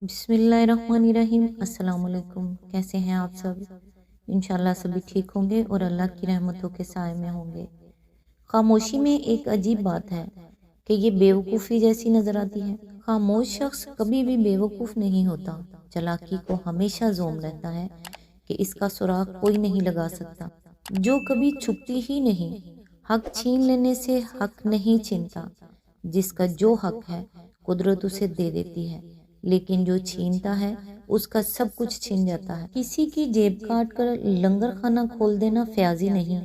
बिस्मिल्लाहिर्रहमानिर्रहीम। अस्सलाम वालेकुम। कैसे हैं आप सब? इंशाल्लाह सभी ठीक होंगे और अल्लाह की रहमतों के साए में होंगे। खामोशी में एक अजीब बात है कि ये बेवकूफ़ी जैसी नज़र आती है। खामोश शख्स कभी भी बेवकूफ़ नहीं होता। चालाकी को हमेशा ज़ोम रहता है कि इसका सुराग कोई नहीं लगा सकता। जो कभी छुपती ही नहीं, हक छीन लेने से हक नहीं छीनता। जिसका जो हक है कुदरत उसे दे देती है, लेकिन जो छीनता है उसका सब कुछ छीन जाता है। किसी की जेब काट कर लंगर खाना खोल देना फ्याजी नहीं,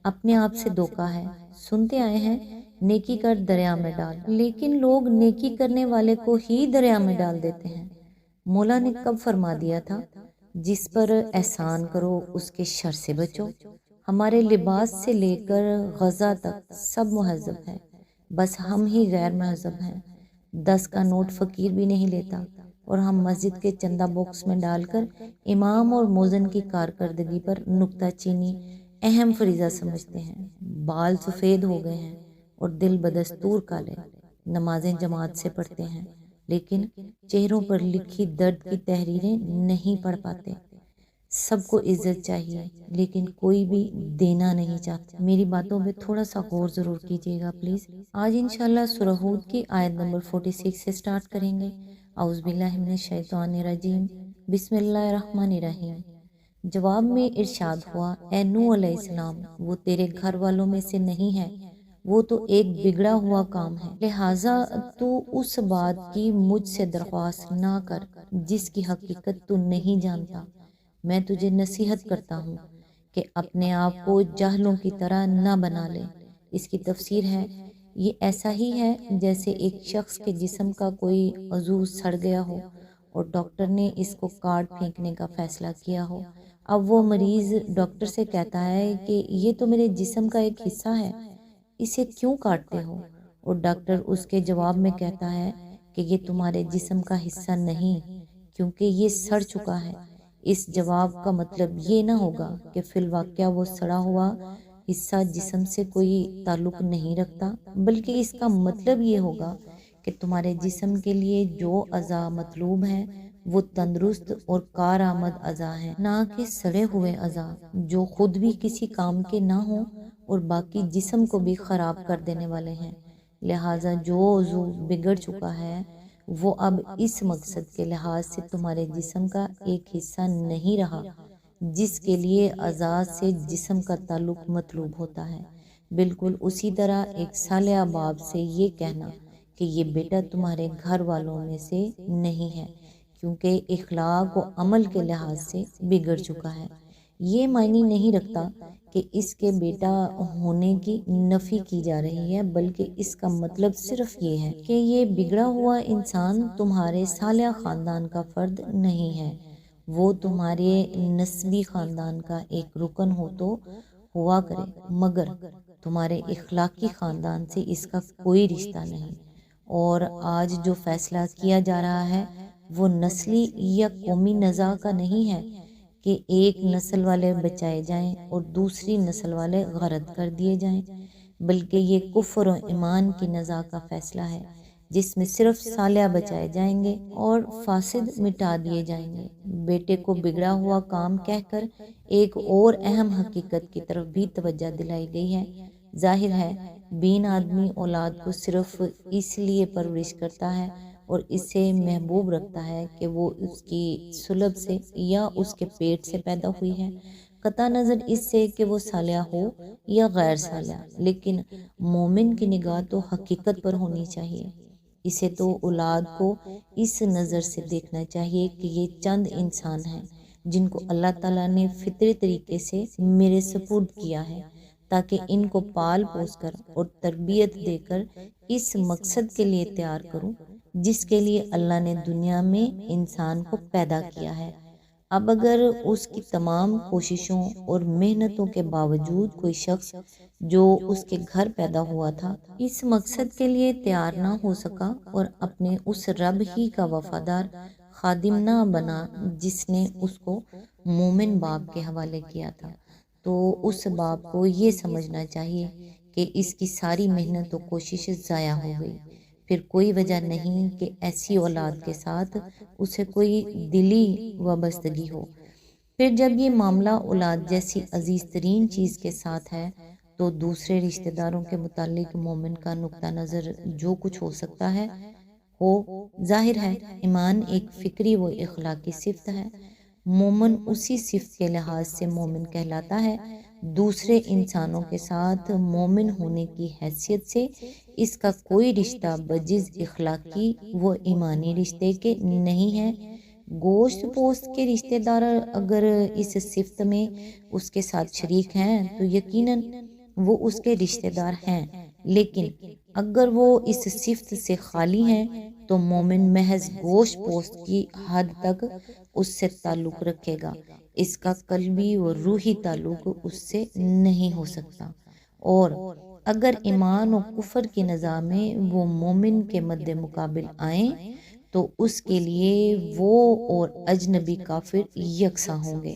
अपने आप से धोखा है। सुनते आए हैं, नेकी कर दरिया में डाल, लेकिन लोग नेकी करने वाले को ही दरिया में डाल देते हैं। मौला ने कब फरमा दिया था, जिस पर एहसान करो उसके शर से बचो। हमारे लिबास से लेकर गज़ा तक सब महज़ब है, बस हम ही गैर महज़ब हैं। 10 का नोट फ़कीर भी नहीं लेता और हम मस्जिद के चंदा बॉक्स में डालकर इमाम और मोज़न की कारकर्दगी पर नुक्ताचीनी अहम फरीज़ा समझते हैं। बाल सफ़ेद हो गए हैं और दिल बदस्तूर काले। नमाजें जमात से पढ़ते हैं, लेकिन चेहरों पर लिखी दर्द की तहरीरें नहीं पढ़ पाते। सबको इज्जत चाहिए, लेकिन कोई भी देना नहीं चाहता। मेरी बातों पे थोड़ा सा गौर ज़रूर कीजिएगा प्लीज़। आज इंशाल्लाह सूरह हूद की आयत नंबर 46 से स्टार्ट करेंगे। औज़ुबिल्लाहि मिनश शैतानिर रजीम, बिस्मिल्लाहिर्रहमानिर्रहीम। जवाब में इरशाद हुआ, ए नूह अलैहिस्सलाम, वो तेरे घर वालों में से नहीं है, वो तो एक बिगड़ा हुआ काम है। लिहाजा तू उस बात की मुझसे दरख्वास्त ना कर जिसकी हकीकत तू नहीं जानता। मैं तुझे नसीहत करता हूँ कि अपने आप को जाहलों की तरह ना बना ले। इसकी तफसीर है, ये ऐसा ही है जैसे एक शख्स के जिस्म का कोई अज़ू सड़ गया हो और डॉक्टर ने इसको काट फेंकने का फ़ैसला किया हो। अब वो मरीज़ डॉक्टर से कहता है कि ये तो मेरे जिस्म का एक हिस्सा है, इसे क्यों काटते हो? और डॉक्टर उसके जवाब में कहता है कि ये तुम्हारे जिस्म का हिस्सा नहीं, क्योंकि ये सड़ चुका है। इस जवाब का मतलब ये ना होगा कि फिलवाक़या वो सड़ा हुआ हिस्सा जिस्म से कोई ताल्लुक़ नहीं रखता, बल्कि इसका मतलब ये होगा कि तुम्हारे जिस्म के लिए जो अज़ा मतलूब हैं वो तंदुरुस्त और कारआमद अज़ा हैं, ना कि सड़े हुए अज़ा जो खुद भी किसी काम के ना हों और बाकी जिस्म को भी ख़राब कर देने वाले हैं। लिहाजा जो उज़ू बिगड़ चुका है वो अब इस मकसद के लिहाज से तुम्हारे जिस्म का एक हिस्सा नहीं रहा जिसके लिए अज़ा से जिस्म का ताल्लुक़ मतलूब होता है। बिल्कुल उसी तरह एक सालिया बाप से ये कहना कि ये बेटा तुम्हारे घर वालों में से नहीं है, क्योंकि इखलाक व अमल के लिहाज से बिगड़ चुका है, ये मायने नहीं रखता कि इसके बेटा होने की नफ़ी की जा रही है, बल्कि इसका मतलब सिर्फ ये है कि ये बिगड़ा हुआ इंसान तुम्हारे सालिया ख़ानदान का फ़र्द नहीं है। वो तुम्हारे नस्बी ख़ानदान का एक रुकन हो तो हुआ करे, मगर तुम्हारे इखलाकी ख़ानदान से इसका कोई रिश्ता नहीं। और आज जो फ़ैसला किया जा रहा है वो नस्ली या कौमी नज़ा का नहीं है कि एक नस्ल वाले बचाए जाएं और दूसरी नस्ल वाले गरक कर दिए जाएं, बल्कि ये कुफ्र और ईमान की नज़ा का फ़ैसला है, जिसमें सिर्फ सालिया बचाए जाएंगे और फासिद मिटा दिए जाएंगे। बेटे को बिगड़ा हुआ काम कहकर एक और अहम हकीकत की तरफ भी तवज्जो दिलाई गई है। जाहिर है, बीन आदमी औलाद को सिर्फ इसलिए परवरिश करता है और इसे महबूब रखता है कि वो उसकी सुलभ से या उसके पेट से पैदा हुई है, कता नज़र इससे कि वो सालिया हो या गैर सालिया। लेकिन मोमिन की निगाह तो हकीकत पर होनी चाहिए। इसे तो औलाद को इस नज़र से देखना चाहिए कि ये चंद इंसान हैं जिनको अल्लाह ताला ने फितरी तरीके से मेरे सपुर्द किया है, ताकि इनको पाल पोस कर और तरबियत देकर इस मकसद के लिए तैयार करूं जिसके लिए अल्लाह ने दुनिया में इंसान को पैदा किया है। अब अगर उसकी तमाम कोशिशों और मेहनतों के बावजूद कोई शख्स जो उसके घर पैदा हुआ था इस मकसद के लिए तैयार ना हो सका और अपने उस रब ही का वफादार खादिम ना बना जिसने उसको मोमिन बाप के हवाले किया था, तो उस बाप को ये समझना चाहिए कि इसकी सारी मेहनत और कोशिशें ज़ाया हो गई। پھر کوئی وجہ نہیں کہ ایسی اولاد کے ساتھ اسے کوئی دلی وابستگی ہو۔ پھر جب یہ معاملہ اولاد جیسی عزیز ترین چیز کے ساتھ ہے تو دوسرے رشتہ داروں کے متعلق مومن کا نقطہ نظر جو کچھ ہو سکتا ہے ہو۔ ظاہر ہے ایمان ایک فکری و اخلاقی صفت ہے۔ مومن اسی صفت کے لحاظ سے مومن کہلاتا ہے۔ دوسرے انسانوں کے ساتھ مومن ہونے کی حیثیت سے اس کا کوئی رشتہ بجز اخلاقی و ایمانی رشتے کے نہیں ہے۔ گوشت پوست کے رشتہ دار اگر اس صفت میں اس کے ساتھ شریک ہیں تو یقیناً وہ اس کے رشتہ دار ہیں، لیکن اگر وہ اس صفت سے خالی ہیں تو مومن محض گوشت پوست کی حد تک اس سے تعلق رکھے گا، اس کا قلبی و روحی تعلق اس سے نہیں ہو سکتا۔ اور اگر ایمان و کفر کی نظام میں وہ مومن کے مد مقابل آئیں تو اس کے لیے وہ اور اجنبی کافر یکساں ہوں گے۔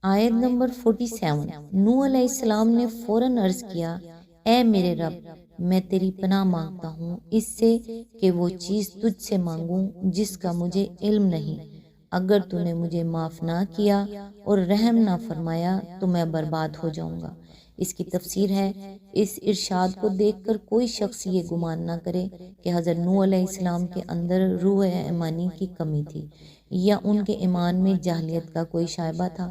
آیت نمبر 47۔ نوح علیہ السلام نے فوراً عرض کیا، اے میرے رب، میں تیری پناہ مانگتا ہوں اس سے کہ وہ چیز تجھ سے مانگوں جس کا مجھے علم نہیں۔ اگر تو نے مجھے معاف نہ کیا اور رحم نہ فرمایا تو میں برباد ہو جاؤں گا۔ اس کی تفسیر ہے، اس ارشاد کو دیکھ کر کوئی شخص یہ گمان نہ کرے کہ حضرت نوح علیہ السلام کے اندر روح ایمانی کی کمی تھی یا ان کے ایمان میں جاہلیت کا کوئی شائبہ تھا۔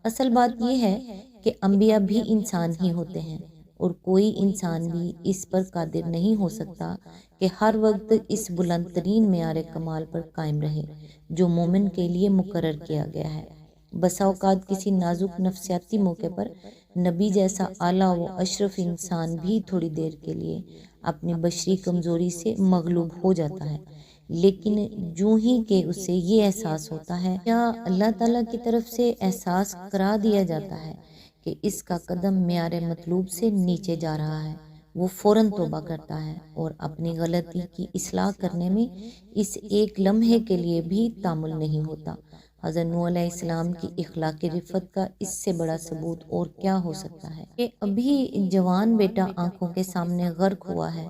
اصل بات یہ ہے کہ انبیاء بھی انسان ہی ہوتے ہیں اور کوئی انسان بھی اس پر قادر نہیں ہو سکتا کہ ہر وقت اس بلند ترین معیار کمال پر قائم رہے جو مومن کے لیے مقرر کیا گیا ہے۔ بسا اوقات کسی نازک نفسیاتی موقع پر نبی جیسا اعلیٰ و اشرف انسان بھی تھوڑی دیر کے لیے اپنی بشری کمزوری سے مغلوب ہو جاتا ہے، لیکن جو ہی کہ اسے یہ احساس ہوتا ہے یا اللہ تعالیٰ کی طرف سے احساس کرا دیا جاتا ہے کہ اس کا قدم معیار مطلوب سے نیچے جا رہا ہے، وہ فوراً توبہ کرتا ہے اور اپنی غلطی کی اصلاح کرنے میں اس ایک لمحے کے لیے بھی تامل نہیں ہوتا۔ حضرت نوح علیہ السلام کی اخلاقی رفت کا اس سے بڑا ثبوت اور کیا ہو سکتا ہے کہ ابھی جوان بیٹا آنکھوں کے سامنے غرق ہوا ہے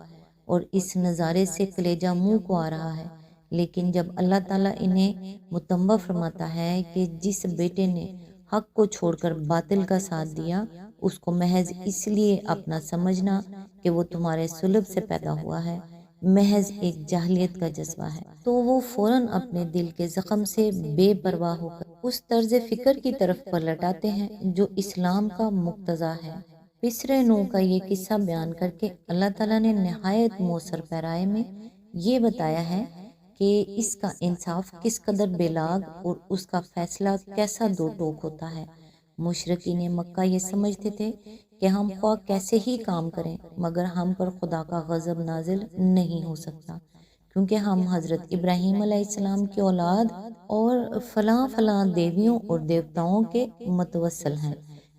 اور اس نظارے سے کلیجہ منہ کو آ رہا ہے، لیکن جب اللہ تعالیٰ انہیں متنبہ فرماتا ہے کہ جس بیٹے نے حق کو چھوڑ کر باطل کا ساتھ دیا اس کو محض اس لیے اپنا سمجھنا کہ وہ تمہارے صلب سے پیدا ہوا ہے محض ایک جاہلیت کا جذبہ ہے، تو وہ فوراً اپنے دل کے زخم سے بے پرواہ ہو کر اس طرز فکر کی طرف پلٹ آتے ہیں جو اسلام کا مقتضا ہے۔ پسرے نوح کا یہ قصہ بیان کر کے اللہ تعالیٰ نے نہایت موثر پیرائے میں یہ بتایا ہے کہ اس کا انصاف کس قدر بلاگ اور اس کا فیصلہ کیسا دو ٹوک ہوتا ہے۔ مشرکین مکہ یہ سمجھتے تھے کہ ہم خواہ کیسے ہی کام کریں مگر ہم پر خدا کا غضب نازل نہیں ہو سکتا، کیونکہ ہم حضرت ابراہیم علیہ السلام کی اولاد اور فلاں فلاں دیویوں اور دیوتاؤں کے متوسل ہیں۔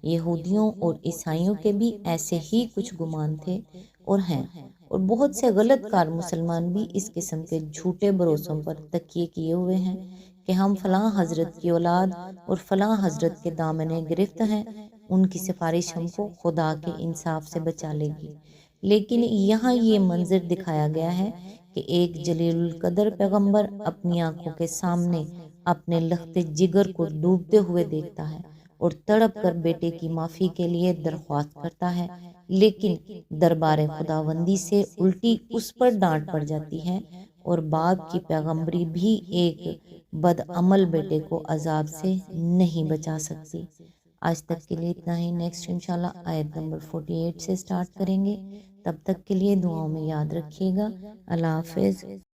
یہودیوں اور عیسائیوں کے بھی ایسے ہی کچھ گمان تھے اور ہیں، اور بہت سے غلط کار مسلمان بھی اس قسم کے جھوٹے بھروسوں پر تکیے کیے ہوئے ہیں کہ ہم فلاں حضرت کی اولاد اور فلاں حضرت کے دامن گرفت ہیں، ان کی سفارش ہم کو خدا کے انصاف سے بچا لے گی۔ لیکن یہاں یہ منظر دکھایا گیا ہے کہ ایک جلیل القدر پیغمبر اپنی آنکھوں کے سامنے اپنے لخت جگر کو ڈوبتے ہوئے دیکھتا ہے اور تڑپ کر بیٹے کی معافی کے لیے درخواست کرتا ہے، لیکن دربار خداوندی سے الٹی اس پر ڈانٹ پڑ جاتی ہے اور باپ کی پیغمبری بھی ایک بدعمل بیٹے کو عذاب سے نہیں بچا سکتی۔ آج تک کے لیے اتنا ہی، نیکسٹ انشاءاللہ آیت نمبر 48 سے سٹارٹ کریں گے۔ تب تک کے لیے دعاؤں میں یاد رکھیے گا۔ اللہ حافظ۔